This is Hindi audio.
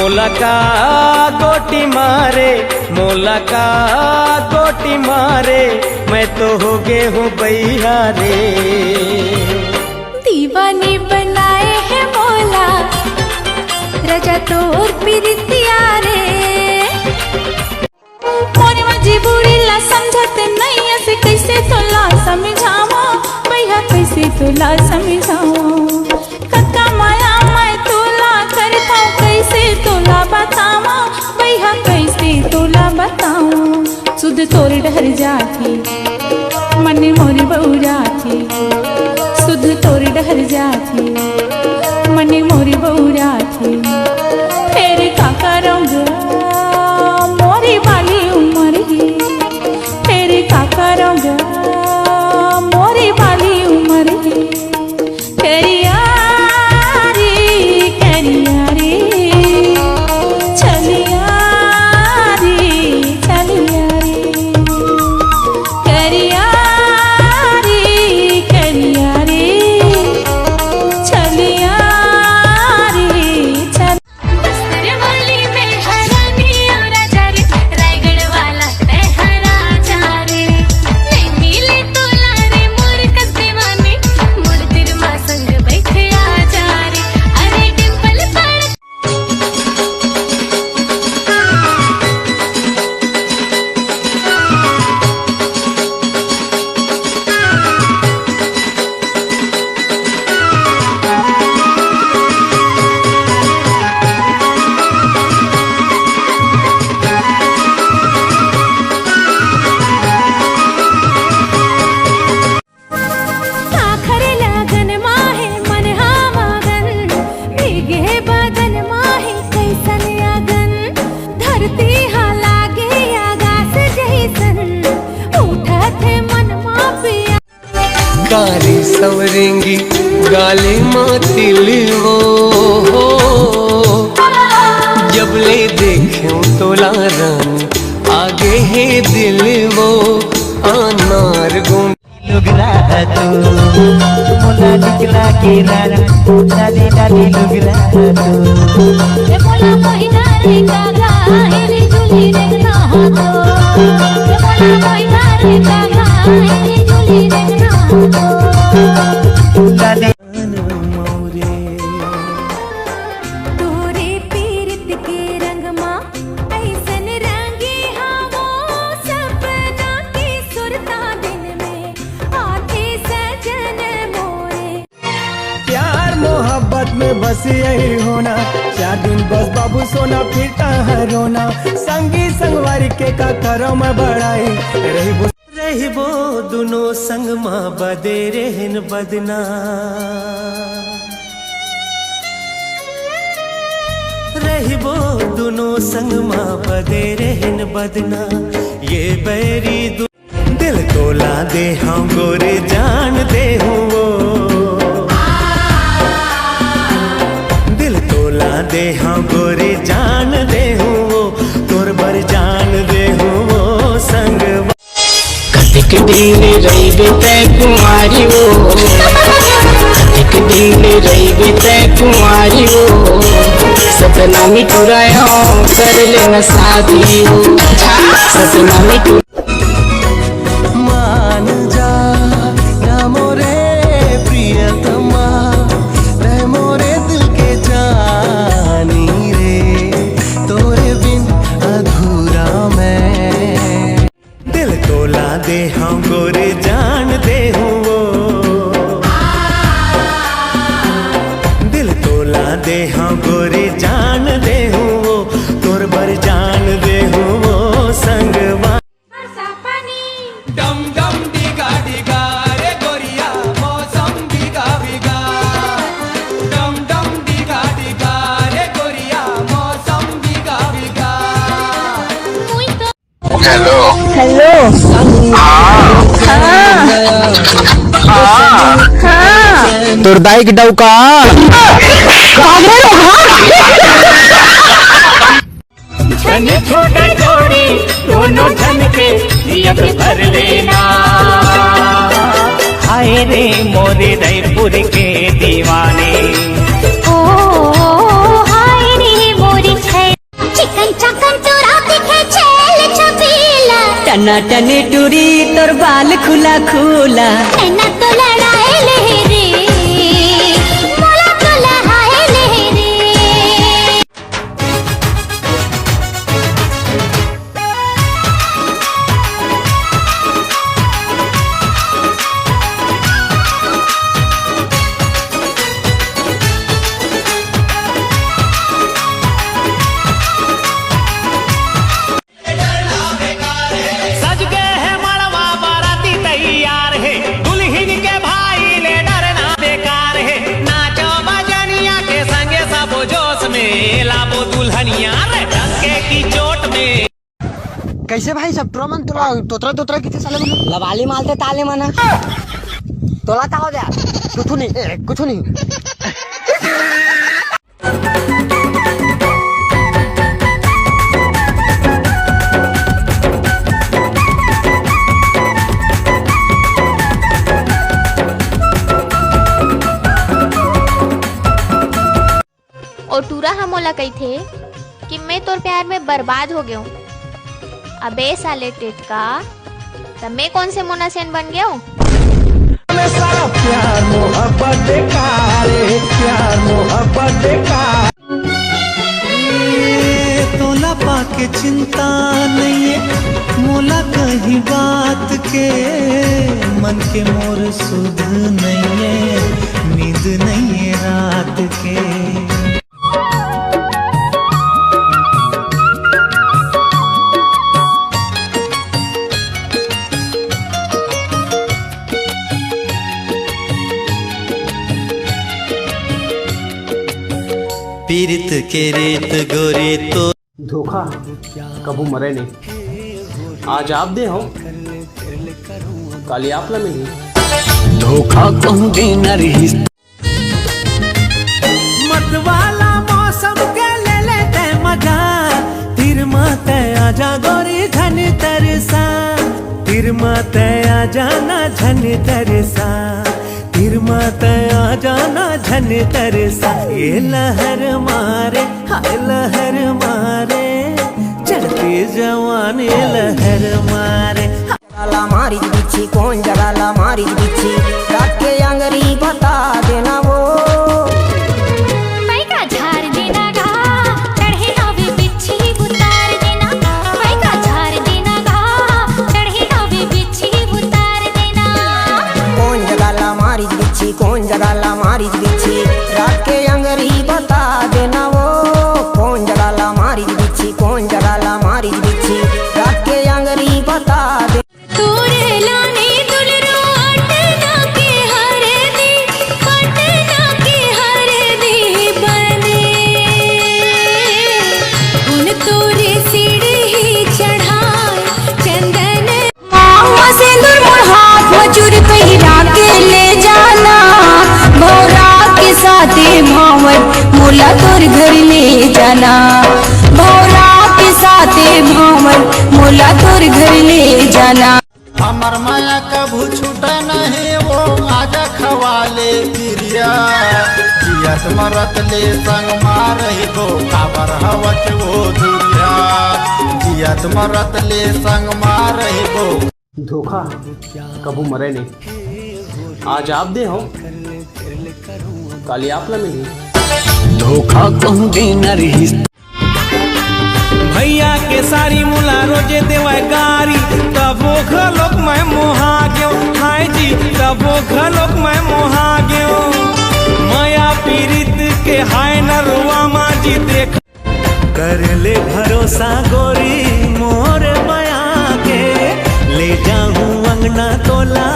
मोला का गोटी मारे, मोला का गोटी मारे, मैं तो हो गए हूँ बैया रे। दीवानी बनाए है मोला राजा तोर प्रीतिया रे। मोरी मजबूरी ला समझते नहीं, ऐसे कैसे तोला समझावा भैया, कैसे तोला समझावा। कक्का माया मैं तोला करता हूँ, कैसे तोला बतावा भैया, कैसे तोला बतावा। सुध तोर डर जाती मन मोरी बहू जाती, सुध तोर डर जाती मन मोरी बहू जाती। फिर का करूँगा मोरी वाली उम्र ही, फिर का करूँगा मोरी वाली उम्र ही। करिया रे करिया रे चलिया रे चलिया रे, करिया रे करिया रे चलिया रे चल। बस्तर वाली में हरानी और राजा रे, रायगढ़ वाला तेहरा जा रे। नहीं मिले तोला रे मोर कस दीवानी, मोर तेरे माँ संग बैठे आ जा रे। अरे डिंपल पड़ आखर लगन माहे मन हावागन, भीगे बदन माहे कैसन अगन। धरती हा लागे आगास जैसन, उठत है मन मा पिया। काली सवरेंगी गाले मातिल वो, जब ले देखूं तोला रानी आगे है दिल वो। अनार गुण लुगरा तू मोला निकला के रारा, डाली डाली लुगरा तू। ए मोला मोहिना रे कागा हेरी झूली देखना हो तो, ए मोला मोहिना रे कागा हेरी झूली देखना हो तो। डाली तोरे पीरित के रंग माँ ऐसन रंगी हवो, सपना की सुरता दिन में आते सजन मोरे। प्यार मोहब्बत में बस यही होना, 4 दिन बस बाबू सोना फिरता है रोना। संगी संगवारी के का करो मैं बड़ाई, रही वो दोनों संग माँ बदे रहन बदना। रही वो दोनों संग माँ बदे रहन बदना। ये बैरी दिल तोला दे हम गोरे जान दे हूँ वो, दिल तोला दे हम गोरे जान दे हूँ वो, तोर बर जान दे हूँ वो संग। कतिक दिन रही तै कुमारी वो, कतिक दिन रही तै कुमारी वो। सपना मिटुराया कर लेना शादी हो, सपना मिटु मान जा ना मोरे प्रियतमा, रह मोरे दिल के जानी रे, तोरे बिन अधूरा मैं। दिल तोला दे हम गोरे जान दे हूँ वो, दिल तोला दे हम गोरे जान दे हूँ वो, तोर बर जान दे हूँ वो संगवा। बरसा पानी डम डम डिगा डिगा रे गोरिया मौसम बिगा बिगा, डम डम डिगा डिगा रे गोरिया मौसम बिगा बिगा। मुई तो हेलो हेलो हाँ तोर दाई के डौका छने छोटे छोड़ी दोनों जन के नियत भर लेना। हाय रे मोरे रायपुर के दीवाने, ओ हाय रे मोरी टना टने टूरी तोर बाल खुला खुला नैना तो लड़ाए ले रे मोला तो लहाए ले रे सज गए है मड़वा बाराती तैयार है दुल्हन के भाई ले डरना बेकार है नाचो बजनिया के संगे सब जोश में लाबो दुल्हनिया रे डंके की चोट में कैसे भाई सब मन तुला तोतरा तोतरा किती साले म्हणून लवाली मालते ताले म्हणा तोला का हो द्या कुछ नहीं और टूरा हम मोला कही थे कि मैं तोर प्यार में बर्बाद हो गया हूँ। अबे साले टिटका तब मैं कौन से मोना सेन बन गया हूँ। सारा प्यार मोहब्बत बेकार है, प्यार मोहब्बत बेकार। तोला पाके चिंता नहीं है मोला कहीं बात के मन के मोर सुध नहीं है नींद नहीं है रात के पीरित के रेत गोरे तो धोखा कबू मरे नहीं आज आप दे हो काली आपला नहीं धोखा कहूँ देना रही मत वाला मौसम के ले लेते मजा फिर मत आजा गोरी झन तरसा फिर मत आ जाना झन तरसा फिर मत आ जाना झन तरसा ये लहर मारे हाय लहर मारे चढ़ती जवानी लहर मारे जगाला मारी बिच्छी कौन जगाला मारी बिच्छी रात के अंगरी बता देना वो मैं का झाड़ देना गा चढ़े हवे बिच्छी उतार देना मैं का झाड़ देना गा चढ़े हवे बिच्छी उतार देना कौन जगाला मारी बिच्छी कौन जगाला मारी बिच्छी रात के अंगरी बता देना वो कौन जगाला मारी बिच्छी कौन जगाला मारी बिच्छी रात के अंगरी बता दे तोरे लाने दुलरो अटना के हरे दी पटना के हरे दी बने उन तोरे सीढ़ी चढ़ाए चंदन मावा सिंदूर मोर हाथ मजूर पहिरा के ले जाना भौरा के साथे भावर मोला तोर घर ले जाना भौरा के साथे भावर मोला तोर घर ले जाना हमर माया कभू छूटे नहीं वो आजा खवाले गिरिया जियत मरत ले संग मारही गो काबर हवच वो दुरिया जियत मरत ले संग मारही गो धोखा कबू मरे नहीं आज आप दे हो काली आपला नहीं धोखा कहूँ देना रही भैया के सारी मुला रोजे देवा गारी तबो घलोक मैं मोहा गयो हाय जी तबो घलोक मैं मोहा गयो माया पीरित के हाय नरवा माजी देख कर ले भरोसा गोरी मोर माया के ले जाऊं अंगना तोला